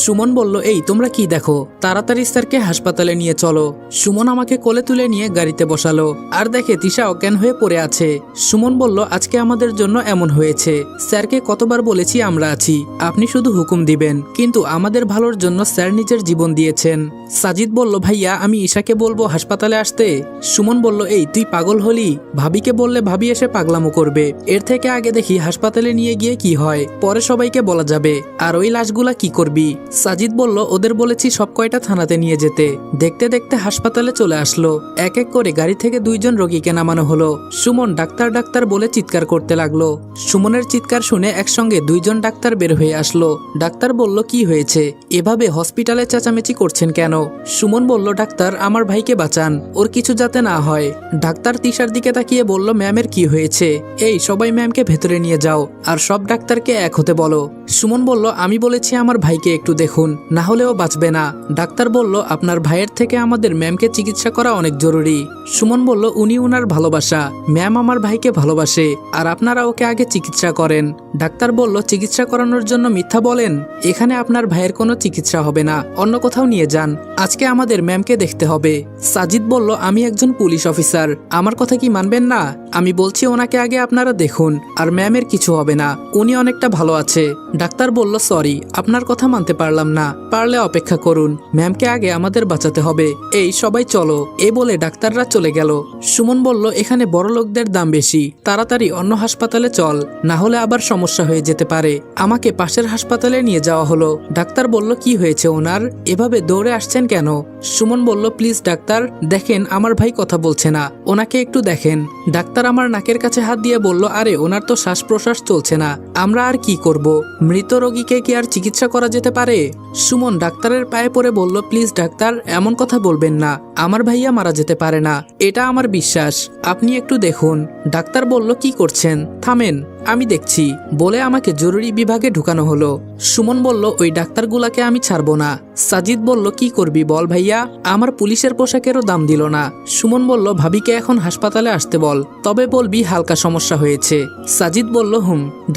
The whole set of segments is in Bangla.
সুমন বলল, এই তোমরা কি দেখো, তাড়াতাড়ি স্যারকে হাসপাতালে নিয়ে চলো। সুমন আমাকে কোলে তুলে নিয়ে গাড়িতে বসালো আর দেখে তিশা অজ্ঞান হয়ে পড়ে আছে। সুমন বলল, আজকে আমাদের জন্য এমন হয়েছে, স্যারকে কতবার বলেছি আমরা আছি, আপনি শুধু হুকুম দিবেন, কিন্তু আমাদের ভালোর জন্য স্যার নিজের জীবন দিয়েছেন। সাজিদ বলল, ভাইয়া আমি ঈশাকে বলবো হাসপাতালে আসতে। সুমন বলল, এই তুই পাগল হলি, ভাবিকে বললে ভাবি এসে পাগলামো করবে, এর থেকে আগে দেখি হাসপাতালে নিয়ে গিয়ে কি হয়, পরে সবাইকে বলা যাবে। আর ওই লাশগুলা কি করবি? সাজিদ বলল, ওদের বলেছি সব কয়টা থানাতে নিয়ে যেতে। দেখতে দেখতে হাসপাতালে চলে আসলো। এক এক করে গাড়ি থেকে 2 জন রোগীকে নামানো হলো। সুমন ডাক্তার ডাক্তার বলে চিৎকার করতে লাগলো। সুমনের চিৎকার শুনে একসঙ্গে 2 জন ডাক্তার বের হয়ে আসলো। ডাক্তার বলল, কি হয়েছে, এভাবে হসপিটালে চেঁচামেচি করছেন কেন? সুমন বলল, ডাক্তার আমার ভাইকে বাঁচান, ওর কিছু যাতে না হয়। ডাক্তার তিশার দিকে তাকিয়ে বলল, ম্যামের কি হয়েছে? এই সবাই ম্যামকে ভেতরে নিয়ে যাও আর সব ডাক্তারকে এক হতে বলো। সুমন বলল, আমি বলেছি আমার ভাইকে একটু দেখুন, না হলেও বাঁচবে না। ডাক্তার বলল, আপনার ভাইয়ের থেকে আমাদের ম্যামকে চিকিৎসা করা অনেক জরুরি। সুমন বলল, উনি উনার ভালোবাসা, ম্যাম আমার ভাইকে ভালোবাসে, আর আপনারা ওকে আগে চিকিৎসা করেন। ডাক্তার বলল, চিকিৎসা করানোর জন্য মিথ্যা বলেন, এখানে আপনার ভাইয়ের কোনো চিকিৎসা হবে না, অন্য কোথাও নিয়ে যান, আজকে আমাদের ম্যামকে দেখতে হবে। সাজিদ বলল, আমি একজন পুলিশ অফিসার, আমার কথা কি মানবেন না? আমি বলছি ওনাকে আগে আপনারা দেখুন, আর ম্যামের কিছু হবে না, উনি অনেকটা ভালো আছে। ডাক্তার বলল, সরি আপনার কথা মানতে পারলাম না, পারলে অপেক্ষা করুন, ম্যামকে আগে আমাদের বাঁচাতে হবে। এই সবাই চলো, এই বলে ডাক্তাররা চলে গেল। সুমন বলল, এখানে বড় লোকদের দাম বেশি, তাড়াতাড়ি অন্য হাসপাতালে চল, না হলে আবার সমস্যা হয়ে যেতে পারে। আমাকে পাশের হাসপাতালে নিয়ে যাওয়া হলো। ডাক্তার বলল, কি হয়েছে ওনার, এভাবে দৌড়ে আসছেন কেন? সুমন বলল, প্লিজ ডাক্তার দেখেন, আমার ভাই কথা বলছে না, ওনাকে একটু দেখেন। ডাক্তার আমার নাকের কাছে হাত দিয়ে বলল, আরে ওনার তো শ্বাস প্রশ্বাস চলছে না, আমরা আর কি করব, মৃত রোগীকে কি আর চিকিৎসা করা যেতে পারে? সুমন ডাক্তারের পায়ে পড়ে বলল, প্লিজ ডাক্তার এমন কথা বলবেন না, আমার ভাইয়া মারা যেতে পারে না, এটা আমার বিশ্বাস, আপনি একটু দেখুন। ডাক্তার বলল, কি করছেন, থামেন, আমি দেখছি, বলে আমাকে জরুরি বিভাগে ঢুকানো হলো। সুমন বলল, ওই ডাক্তারগুলাকে আমি ছাড়বো না। সাজিদ বলল, কি করবি বল ভাইয়া, আমার পুলিশের পোশাকেরও দাম দিল না। সুমন বলল, ভাবিকে এখন হাসপাতালে আসতে বল, তবে বলবি হালকা সমস্যা হয়েছে। সাজিদ বলল,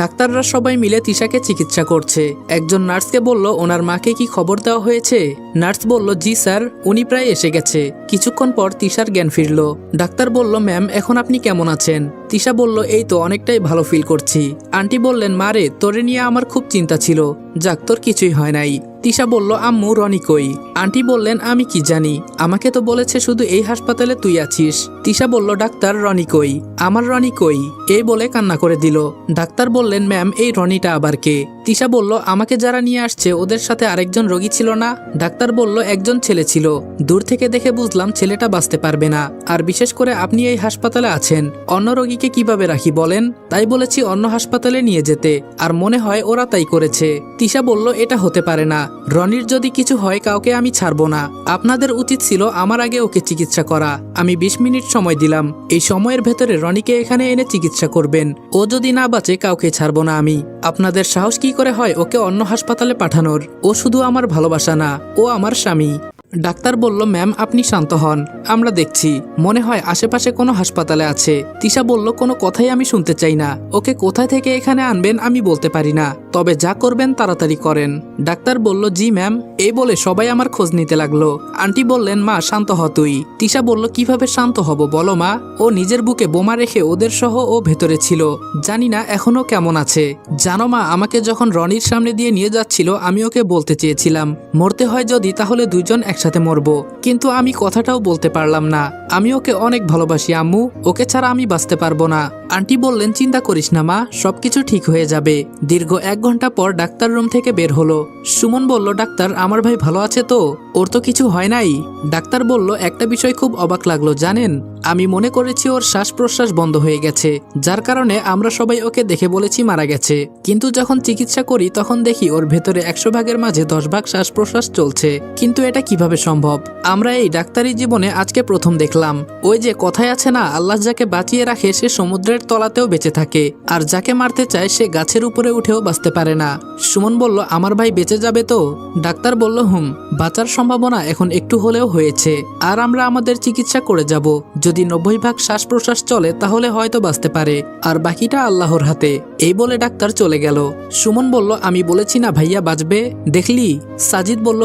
ডাক্তাররা সবাই মিলে তিশাকে চিকিৎসা করছে। একজন নার্সকে বলল, ওনার মাকে কি খবর দেওয়া হয়েছে? নার্স বলল, জি স্যার, উনি প্রায় এসে গেছে। কিছুক্ষণ পর তিশার জ্ঞান ফিরল। ডাক্তার বলল, ম্যাম এখন আপনি কেমন আছেন? তিশা বলল, এই তো অনেকটাই ভালো ফিল করছি। আন্টি বললেন, মারে তোরে নিয়ে আমার খুব চিন্তা ছিল, যাক তোর কিছুই হয় নাই। তিশা বলল, আম্মু রনি কই? আন্টি বললেন, আমি কি জানি, আমাকে তো বলেছে শুধু এই হাসপাতালে তুই আছিস। তিশা বলল, ডাক্তার রনি কই, আমার রনি কই? এই বলে কান্না করে দিল। ডাক্তার বললেন, ম্যাম এই রনিটা আবার কে? তিশা বলল, আমাকে যারা নিয়ে আসছে ওদের সাথে আরেকজন রোগী ছিল না? ডাক্তার বলল, একজন ছেলে ছিল, দূর থেকে দেখে বুঝলাম ছেলেটা বাঁচতে পারবে না, আর বিশেষ করে আপনি এই হাসপাতালে আছেন, অন্য রোগীকে কিভাবে রাখি বলেন, তাই বলেছি অন্য হাসপাতালে নিয়ে যেতে, আর মনে হয় ওরা তাই করেছে। তিশা বলল, এটা হতে পারে না, রনির যদি কিছু হয় কাউকে আমি ছাড়বো না, আপনাদের উচিত ছিল আমার আগে ওকে চিকিৎসা করা। আমি 20 মিনিট সময় দিলাম, এই সময়ের ভেতরে রনিকে এখানে এনে চিকিৎসা করবেন, ও যদি না বাঁচে কাউকে ছাড়বো না আমি। আপনাদের সাহস কি করে হয় ওকে অন্য হাসপাতালে পাঠানোর? ও শুধু আমার ভালোবাসা না, ও আমার স্বামী। ডাক্তার বলল, ম্যাম আপনি শান্ত হন, আমরা দেখছি, মনে হয় আশেপাশে কোনো হাসপাতালে আছে। তিশা বলল, কোনো কথাই আমি শুনতে চাই না, ওকে কোথায় থেকে এখানে আনবেন আমি বলতে পারি না, তবে যা করবেন তাড়াতাড়ি করেন। ডাক্তার বলল, জি ম্যাম। এই বলে সবাই আমার খোঁজ নিতে লাগলো। আন্টি বললেন, মা শান্ত হ তুই। তিশা বলল, কিভাবে শান্ত হব বলো মা, ও নিজের বুকে বোমা রেখে ওদের সহ ও ভেতরে ছিল, জানি না এখনো কেমন আছে। জানো মা, আমাকে যখন রনির সামনে দিয়ে নিয়ে যাচ্ছিল আমি ওকে বলতে চেয়েছিলাম, মরতে হয় যদি তাহলে 2 জন একসাথে মরবো, কিন্তু আমি কথাটাও বলতে পারলাম না, আমি ওকে অনেক ভালোবাসি আম্মু, ওকে ছাড়া আমি বাঁচতে পারবো না। আন্টি বললেন, চিন্তা করিস না মা, সবকিছু ঠিক হয়ে যাবে। দীর্ঘ 1 ঘন্টা পর ডাক্তার রুম থেকে বের হলো। সুমন বলল, ডাক্তার আমার ভাই ভালো আছে তো, ওর তো কিছু হয় নাই? ডাক্তার বলল, একটা বিষয় খুব অবাক লাগলো জানেন, আমি মনে করেছি ওর শ্বাস প্রশ্বাস বন্ধ হয়ে গেছে, যার কারণে আমরা সবাই ওকে দেখে বলেছি মারা গেছে, কিন্তু যখন চিকিৎসা করি তখন দেখি ওর ভেতরে 100 ভাগের মাঝে 10 ভাগ শ্বাস প্রশ্বাস চলছে, কিন্তু এটা কিভাবে সম্ভব? আমরা এই ডাক্তারি জীবনে আজকে প্রথম দেখলাম। ওই যে কথায় আছে না, আল্লাহ যাকে বাঁচিয়ে রাখে সে সমুদ্রের পাথরের তলাতেও বেঁচে থাকে, আর যাকে মারতে চায় সে গাছের উপরে উঠেও বাঁচতে পারে না। সুমন বলল, আমার ভাই বেঁচে যাবে তো? ডাক্তার বলল, বাঁচার সম্ভাবনা এখন একটু হলেও হয়েছে, আর আমরা আমাদের চিকিৎসা করে যাব। যদি 90 ভাগ শ্বাস প্রশ্বাস চলে তাহলে হয়তো বাঁচতে পারে, আর বাকিটা আল্লাহর হাতে। এই বলে ডাক্তার চলে গেল। সুমন বলল, আমি বলেছি না ভাইয়া বাঁচবে, দেখলি? সাজিদ বলল,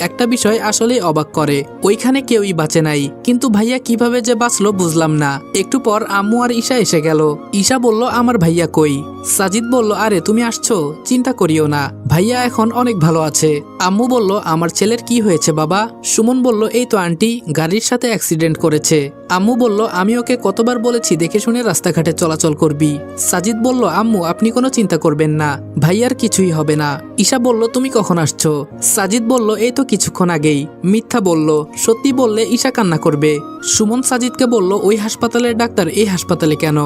একটা বিষয় আসলেই অবাক করে, ওইখানে কেউই বাঁচে নাই, কিন্তু ভাইয়া কিভাবে যে বাঁচলো বুঝলাম না। একটু পর আম্মু আর ঈশা এসে গেল। ঈশা বলল, আমার ভাইয়া কই? সাজিদ বলল, আরে তুমি আসছো, চিন্তা করিও না, ভাইয়া এখন অনেক ভালো আছে। আম্মু বলল, আমার ছেলের কি হয়েছে বাবা? সুমন বলল, এই তো আন্টি গাড়ির সাথে অ্যাক্সিডেন্ট করেছে। আম্মু বলল, আমি ওকে কতবার বলেছি দেখে শুনে রাস্তাঘাটে চলাচল করবি। সাজিদ বলল, আম্মু আপনি কোনো চিন্তা করবেন না, ভাইয়ার কিছুই হবে না। ঈশা বলল, তুমি কখন আসছো? সাজিদ বলল, এই তো কিছুক্ষণ আগেই। মিথ্যা বলল, সত্যি বললে ঈশা কান্না করবে। সুমন সাজিদকে বলল, ওই হাসপাতালের ডাক্তার এই হাসপাতালে কেন?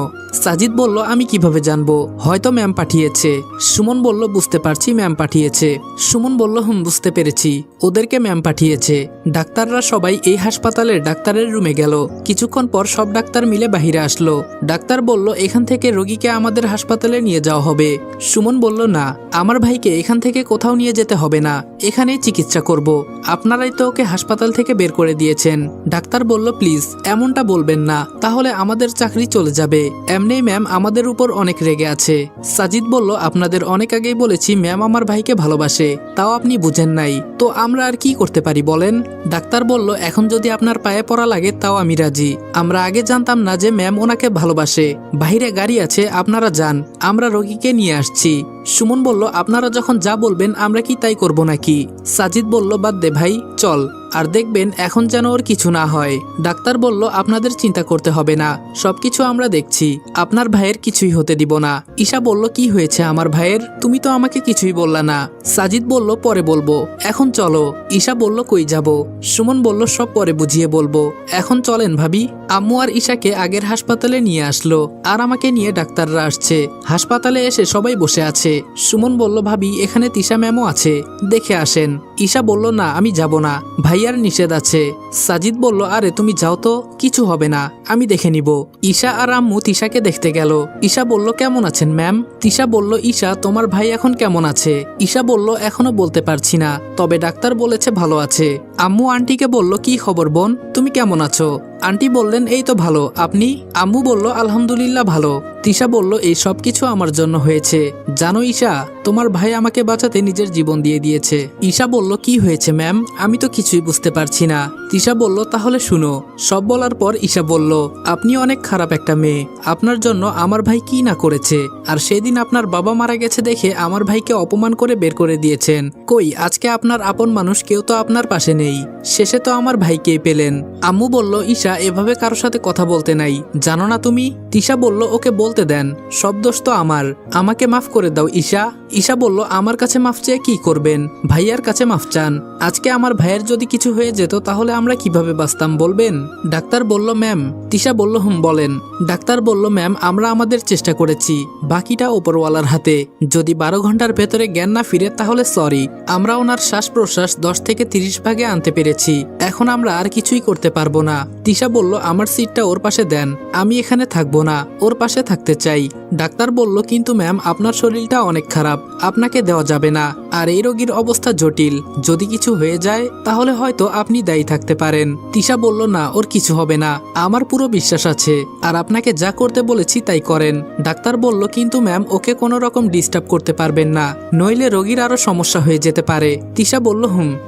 সাজিদ বলল, আমি কিভাবে জানবো, হয়তো ম্যাম পাঠিয়েছে। সুমন বলল, বুঝতে পারছি ম্যাম পাঠিয়েছে। সুমন বলল, বুঝতে পেরেছি, ওদেরকে ম্যাম পাঠিয়েছে। ডাক্তাররা সবাই এই হাসপাতালের ডাক্তারের রুমে গেল। কিছুক্ষণ পর সব ডাক্তার মিলে বাহিরে আসলো। ডাক্তার বলল, এখান থেকে রোগীকে আমাদের হাসপাতালে নিয়ে যাওয়া হবে। সুমন বলল, না, আমার ভাইকে এখান থেকে কোথাও নিয়ে যেতে হবে না, এখানেই চিকিৎসা করব। আপনারাই তো ওকে হাসপাতাল থেকে বের করে দিয়েছেন। ডাক্তার বলল, প্লিজ এমনটা বলবেন না, তাহলে আমাদের চাকরি চলে যাবে। এমনি ম্যাম আমাদের উপর অনেক রেগে আছে। সাজিদ বলল, আপনাদের অনেক আগেই বলেছি ম্যাম আমার ভাইকে ভালোবাসে, তাও আপনি বুঝেন নাই, তো আমরা আর কি করতে পারি বলেন? ডাক্তার বলল, এখন যদি আপনার পায়ে পড়া লাগে তাও আমি রাজি। আমরা আগে জানতাম না যে ম্যাম ওনাকে ভালোবাসে। বাহিরে গাড়ি আছে, আপনারা যান, আমরা রোগীকে নিয়ে আসছি। সুমন বলল, আপনারা যখন যা বলবেন আমরা কি তাই করব নাকি? সাজিদ বলল, বাদ দে ভাই, চল, আর দেখবেন এখন যেন ওর কিছু না হয়। ডাক্তার বলল, আপনাদের চিন্তা করতে হবে না, সবকিছু আমরা দেখছি, আপনার ভাইয়ের কিছুই হতে দিব না। ঈশা বলল, কি হয়েছে আমার ভাইয়ের? তুমি তো আমাকে কিছুই বললা না। সাজিদ বলল, পরে বলবো, এখন চলো। ঈশা বলল, কই যাব? সুমন বলল, সব পরে বুঝিয়ে বলবো, এখন চলেন ভাবি। আম্মু আর ঈশাকে আগের হাসপাতালে নিয়ে আসলো, আর আমাকে নিয়ে ডাক্তাররা আসছে। হাসপাতালে এসে সবাই বসে আছে। সুমন বলল, ভাবি এখানে তিশা ম্যামও আছে, দেখে আসেন। ঈশা বলল, না আমি যাব না, ভাইয়ার নিষেধ আছে। সাজিদ বলল, আরে তুমি যাও তো, কিছু হবে না, আমি দেখে নিব। ঈশা আর আম্মু তিশাকে দেখতে গেল। ঈশা বলল, কেমন আছেন ম্যাম? তিশা বলল, ঈশা তোমার ভাই এখন কেমন আছে? ঈশা বলল, এখনো বলতে পারছি না, তবে ডাক্তার বলেছে ভালো আছে। আম্মু আন্টিকে বলল, কি খবর বোন, তুমি কেমন আছো? আন্টি বললেন, এই তো ভালো, আপনি? আম্মু বলল, আলহামদুলিল্লাহ ভালো। তিশা বলল, এই সব কিছু আমার জন্য হয়েছে, জানো ঈশা, তোমার ভাই আমাকে বাঁচাতে নিজের জীবন দিয়ে দিয়েছে। ঈশা বলল, কি হয়েছে ম্যাম, আমি তো কিছুই বুঝতে পারছি না। তিশা বলল, তাহলে শুনো। সব বলার পর ঈশা বলল, আপনি অনেক খারাপ একটা মেয়ে, আপনার জন্য আমার ভাই কি না করেছে, আর সেদিন আপনার বাবা মারা গেছে দেখে আমার ভাইকে অপমান করে বের করে দিয়েছেন। কই আজকে আপনার আপন মানুষ কেউ তো আপনার পাশে নেই, শেষে তো আমার ভাইকেই পেলেন। আম্মু বলল, ঈশা এভাবে কারোর সাথে কথা বলতে নাই, জানো না তুমি? তিশা বলল, ওকে বলতে দেন, সব দোষ তো আমার, আমাকে মাফ করে দাও ঈশা। ঈশা বলল, আমার কাছে মাফ চেয়ে কি করবেন, ভাইয়ার কাছে মাফ চান। আজকে আমার ভাইয়ের যদি কিছু হয়ে যেত তাহলে আমরা কিভাবে বাঁচতাম বলবেন? ডাক্তার বলল, ম্যাম। তিশা বলল, বলেন। ডাক্তার বলল, ম্যাম আমরা আমাদের চেষ্টা করেছি, বাকিটা ওপরওয়ালার হাতে। যদি 12 ঘন্টার ভেতরে জ্ঞান না ফিরে তাহলে সরি, আমরা ওনার শ্বাস প্রশ্বাস 10 থেকে 30 ভাগে আনতে পেরেছি, এখন আমরা আর কিছুই করতে পারবো না। তিশা বলল, আমার সিটটা ওর পাশে দেন, আমি এখানে থাকবো না, ওর পাশে থাকতে চাই। ডাক্তার বলল, কিন্তু ম্যাম আপনার শরীরটা অনেক খারাপ, আপনাকে দেওয়া যাবে না, আর এই রোগীর অবস্থা জটিল, যদি কিছু হয়ে যায় তাহলে হয়তো আপনি দায়ী থাকতে পারেন। তিশা বলল, না ওর কিছু হবে না, আমার পুরো বিশ্বাস আছে, আর আপনাকে যা করতে বলেছি তাই করেন। ডাক্তার বলল, কিন্তু ম্যাম ওকে কোনো রকম ডিস্টার্ব করতে পারবেন না, নইলে রোগীর আরো সমস্যা হয়ে যেতে পারে। তিশা বলল,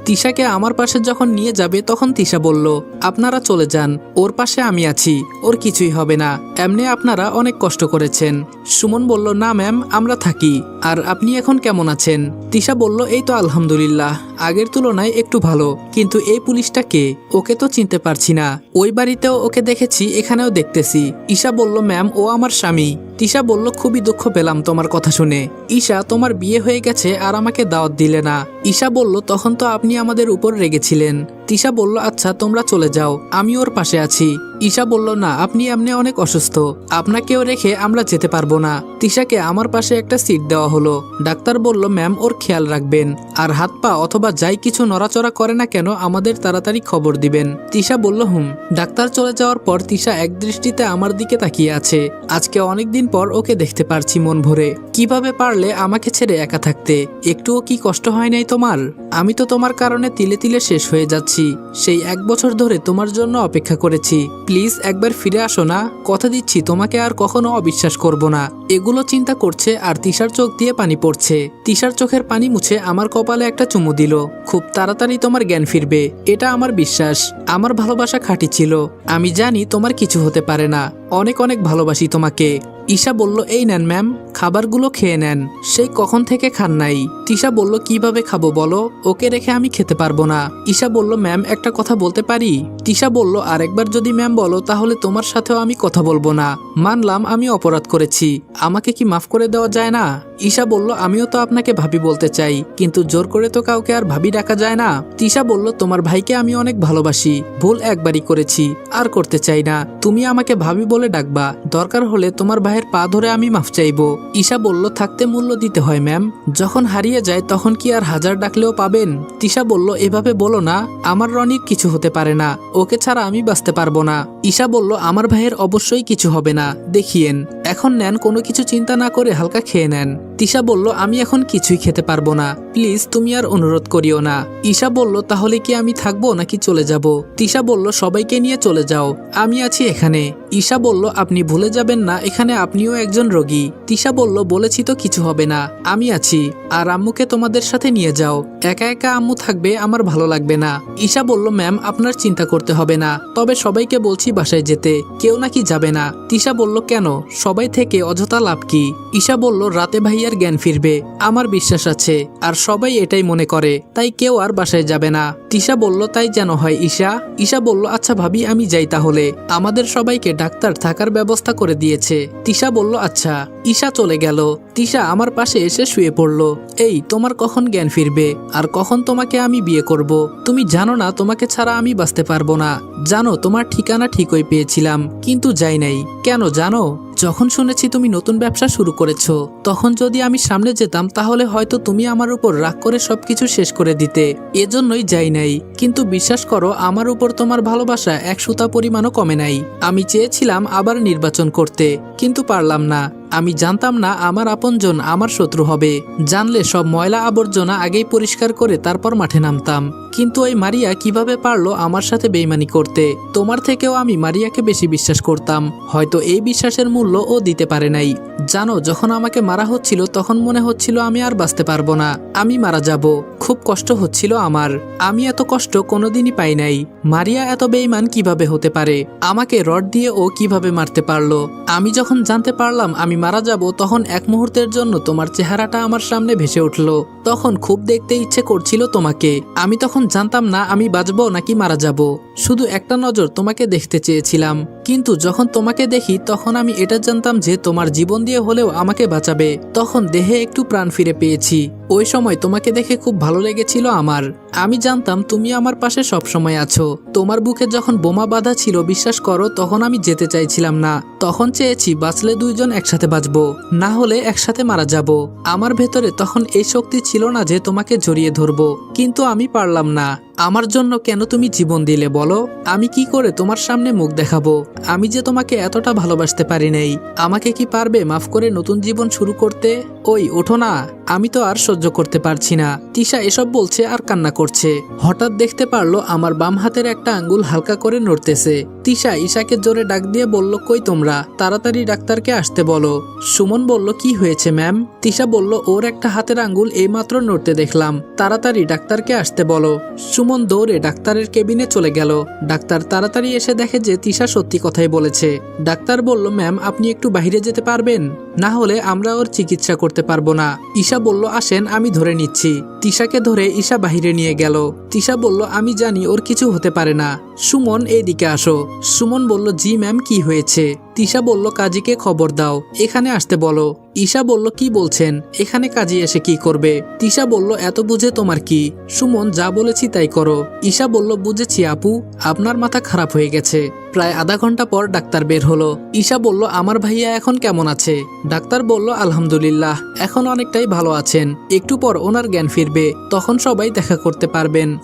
তিশাকে আমার পাশে যখন নিয়ে যাবে তখন তিশা বলল, আপনারা চলে যান, ওর পাশে আমি আছি, ওর কিছুই হবে না, এমনি আপনারা অনেক কষ্ট করেছেন। সুমন বলল, না ম্যাম আমরা থাকি, আর আপনি এখন কেমন আছেন? তিশা বলল, এই তো আলহামদুলিল্লাহ, আগের তুলনায় একটু ভালো, কিন্তু এই পুলিশটা কে, ওকে তো চিনতে পারছি না, ওই বাড়িতেও ওকে দেখেছি, এখানেও দেখতেছি। ঈশা বলল, ম্যাম ও আমার স্বামী। তিশা বলল, খুবই দুঃখ পেলাম তোমার কথা শুনে। ঈশা, তোমার বিয়ে হয়ে গেছে আর আমাকে দাওয়াত দিলে না। ঈশা বলল, তখন তো আপনি আমাদের উপর রেগেছিলেন। তিশা বলল, আচ্ছা তোমরা চলে যাও, আমি ওর পাশে আছি। ঈশা বলল, না, আপনি এমনি অনেক অসুস্থ, আপনাকেও রেখে আমরা যেতে পারবো না। তিশাকে আমার পাশে একটা সিট দেওয়া হলো। ডাক্তার বলল, ম্যাম ওর খেয়াল রাখবেন, আর হাত পা অথবা যাই কিছু নড়াচড়া করে না কেন আমাদের তাড়াতাড়ি খবর দিবেন। তিশা বলল, হুম। ডাক্তার চলে যাওয়ার পর তিশা এক দৃষ্টিতে আমার দিকে তাকিয়ে আছে। আজকে অনেকদিন পর ওকে দেখতে পারছি মন ভরে। কিভাবে পারলে আমাকে ছেড়ে একা থাকতে? একটুও কি কষ্ট হয় নাই তোমার? আমি তো তোমার কারণে তিলে তিলে শেষ হয়ে যাচ্ছি। সেই 1 বছর ধরে তোমার জন্য অপেক্ষা করেছি। প্লিজ একবার ফিরে আসো না, কথা দিচ্ছি তোমাকে আর কখনো অবিশ্বাস করব না। এগুলো চিন্তা করছে আর তিশার চোখ দিয়ে পানি পড়ছে। তিশার চোখের পানি মুছে আমার কপালে একটা চুমু দিল। খুব তাড়াতাড়ি তোমার জ্ঞান ফিরবে, এটা আমার বিশ্বাস। আমার ভালোবাসা খাঁটি ছিল। আমি জানি তোমার কিছু হতে পারে না। অনেক অনেক ভালোবাসি তোমাকে। ঈশা বলল, এই নেন ম্যাম, খাবারগুলো খেয়ে নেন, সেই কখন থেকে খান নাই। তিশা বলল, কিভাবে খাবো বলো, ওকে রেখে আমি খেতে পারবো না। ঈশা বলল, ম্যাম একটা কথা বলতে পারি? তিশা বলল, আরেকবার যদি ম্যাম বলো তাহলে তোমার সাথেও আমি কথা বলবো না। মানলাম আমি অপরাধ করেছি, আমাকে কি মাফ করে দেওয়া যায় না? ঈশা বলল, আমিও তো আপনাকে ভাবি বলতে চাই, কিন্তু জোর করে তো কাউকে আর ভাবি ডাকা যায় না। তিশা বলল, তোমার ভাইকে আমি অনেক ভালোবাসি, ভুল একবারই করেছি, আর করতে চাই না। তুমি আমাকে ভাবি বলে ডাকবা, দরকার হলে তোমার ভাইয়ের পা ধরে আমি মাফ চাইবো। ঈশা বলল, থাকতে মূল্য দিতে হয় ম্যাম, যখন হারিয়ে যায় তখন কি আর 1000 ডাকলেও পাবেন? তিশা বলল, এভাবে বলো না, আমার রনির কিছু হতে পারে না, ওকে ছাড়া আমি বাঁচতে পারবো না। ঈশা বলল, আমার ভাইয়ের অবশ্যই কিছু হবে না, দেখিয়েন। এখন নেন, কোনো কিছু চিন্তা না করে হালকা খেয়ে নেন। তিশা বলল, আমি এখন কিছুই খেতে পারবো না, প্লিজ তুমি আর অনুরোধ করিও না। ঈশা বলল, তাহলে কি আমি থাকবো নাকি চলে যাব? তিশা বলল, সবাইকে নিয়ে চলে যাও, আমি আছি এখানে। ঈশা বলল, আপনি ভুলে যাবেন না এখানে আপনিও একজন রোগী। তিশা বলল, বলেছি তো কিছু হবে না, আমি আছি। আর আম্মুকে তোমাদের সাথে নিয়ে যাও, একা একা আম্মু থাকবে আমার ভালো লাগবে না। ঈশা বলল, ম্যাম আপনার চিন্তা করতে হবে না, তবে সবাইকে বলছি বাসায় যেতে, কেউ নাকি যাবে না। তিশা বলল, কেন, সবাই থেকে অযথা লাভ কি? ঈশা বলল, রাতে ভাইয়ার জ্ঞান ফিরবে, আমার বিশ্বাস আছে, আর সবাই এটাই মনে করে, তাই কেউ আর বাসায় যাবে না। তিশা বলল, তাই যেন হয় ঈশা। ঈশা বলল, আচ্ছা ভাবি আমি যাই তাহলে, আমাদের সবাইকে ডাক্তার থাকার ব্যবস্থা করে দিয়েছে। তিশা বলল, আচ্ছা। ঈশা চলে গেল। তিশা আমার পাশে এসে শুয়ে পড়ল। এই, তোমার কখন জ্ঞান ফিরবে, আর কখন তোমাকে আমি বিয়ে করব? তুমি জানো না তোমাকে ছাড়া আমি বাঁচতে পারবো না। জানো তোমার ঠিকানা ঠিকই পেয়েছিলাম, কিন্তু যাই নাই। কেন জানো? যখন শুনেছি তুমি নতুন ব্যবসা শুরু করেছো, তখন যদি আমি সামনে যেতাম তাহলে হয়তো তুমি আমার উপর রাগ করে সবকিছু শেষ করে দিতে, এজন্যই যাই নাই। কিন্তু বিশ্বাস করো, আমার উপর তোমার ভালোবাসা 1 সুতা পরিমাণও কমে নাই। আমি চেয়েছিলাম আবার নির্বাচন করতে, কিন্তু পারলাম না। আমি জানতাম না আমার আপনজন আমার শত্রু হবে। জানলে সব ময়লা আবর্জনা আগেই পরিষ্কার করে তারপর মাঠে নামতাম। কিন্তু ওই মারিয়া কিভাবে পারলো আমার সাথে বেইমানি করতে? তোমার থেকেও আমি মারিয়াকে বেশি বিশ্বাস করতাম, হয়তো এই বিশ্বাসের মূল্য ও দিতে পারে নাই। জানো, যখন আমাকে মারা হচ্ছিল তখন মনে হচ্ছিল আমি আর বাঁচতে পারবো না, আমি মারা যাব। খুব কষ্ট হচ্ছিল আমার, আমি এত কষ্ট কোনোদিনই পাই নাই। মারিয়া এত বেইমান কিভাবে হতে পারে? আমাকে রড দিয়ে ও কিভাবে মারতে পারলো? আমি যখন জানতে পারলাম আমি মারা যাব, তখন এক মুহূর্তের জন্য তোমার চেহারাটা আমার সামনে ভেসে উঠলো। তখন খুব দেখতে ইচ্ছে করছিল তোমাকে। আমি তখন জানতাম না আমি বাঁচবো নাকি মারা যাব। শুধু একটা নজর তোমাকে দেখতে চেয়েছিলাম, কিন্তু যখন তোমাকে দেখি তখন আমি এটা জানতাম যে তোমার জীবন দিয়ে হলেও আমাকে বাঁচাবে। তখন দেহে একটু প্রাণ ফিরে পেয়েছি। ওই সময় তোমাকে দেখে খুব ভালো লেগেছিল আমার। আমি জানতাম তুমি আমার পাশে সব সময় আছো। তোমার বুকে যখন বোমা বাঁধা ছিল, বিশ্বাস করো, তখন আমি যেতে চাইছিলাম না। তখন চেয়েছি বাঁচলে 2 জন একসাথে বাঁচবো, না হলে একসাথে মারা যাব। আমার ভেতরে তখন এই শক্তি ছিল না যে তোমাকে জড়িয়ে ধরবো, কিন্তু আমি পারলাম না। আমার জন্য কেন তুমি জীবন দিলে বলো? আমি কি করে তোমার সামনে মুখ দেখাবো? আমি যে তোমাকে এতটা ভালোবাসতে পারি নাই। আমাকে কি পারবে মাফ করে নতুন জীবন শুরু করতে? ওই ওঠো না, আমি তো আর সহ্য করতে পারছি না। তিশা এসব বলছে আর কান্না করছে। হঠাৎ দেখতে পারলো আমার বাম হাতের একটা আঙ্গুল হালকা করে নড়তেছে। তিশা ঈশাকে জোরে ডাক দিয়ে বলল, কই তোমরা, তাড়াতাড়ি ডাক্তারকে আসতে বলো। সুমন বলল, কি হয়েছে ম্যাম? তিশা বলল, ওর একটা হাতের আঙ্গুল এইমাত্র নড়তে দেখলাম, তাড়াতাড়ি ডাক্তারকে আসতে বলো। সুমন দৌড়ে ডাক্তারের কেবিনে চলে গেল। ডাক্তার তাড়াতাড়ি এসে দেখে যে তিশা সত্যি কথাই বলেছে। ডাক্তার বলল, ম্যাম আপনি একটু বাইরে যেতে পারবেন, না হলে আমরা ওর চিকিৎসা করতে পারবো না। ঈশা বলল, আসেন আমি ধরে নিচ্ছি। তিশাকে ধরে ঈশা বাহিরে নিয়ে গেল। তিশা বলল, আমি জানি ওর কিছু হতে পারে না। সুমন এইদিকে আসো। সুমন বলল, জি ম্যাম, কি হয়েছে? তিশা বলল, কাজীকে খবর দাও, এখানে আসতে বলো। ঈশা বলল, কি বলছেন? এখানে কাজী এসে কি করবে? তিশা বলল, এত বুঝে তোমার কি? সুমন, যা বলেছি তাই করো। ঈশা বলল, বুঝেছি আপু, আপনার মাথা খারাপ হয়ে গেছে। প্রায় আধা ঘন্টা পর ডাক্তার বের হলো। ঈশা বলল, আমার ভাইয়া এখন কেমন আছে? ডাক্তার বলল, আলহামদুলিল্লাহ, এখন অনেকটাই ভালো আছেন। একটু পর ওনার জ্ঞান ফিরবে, তখন সবাই দেখা করতে পারবেন।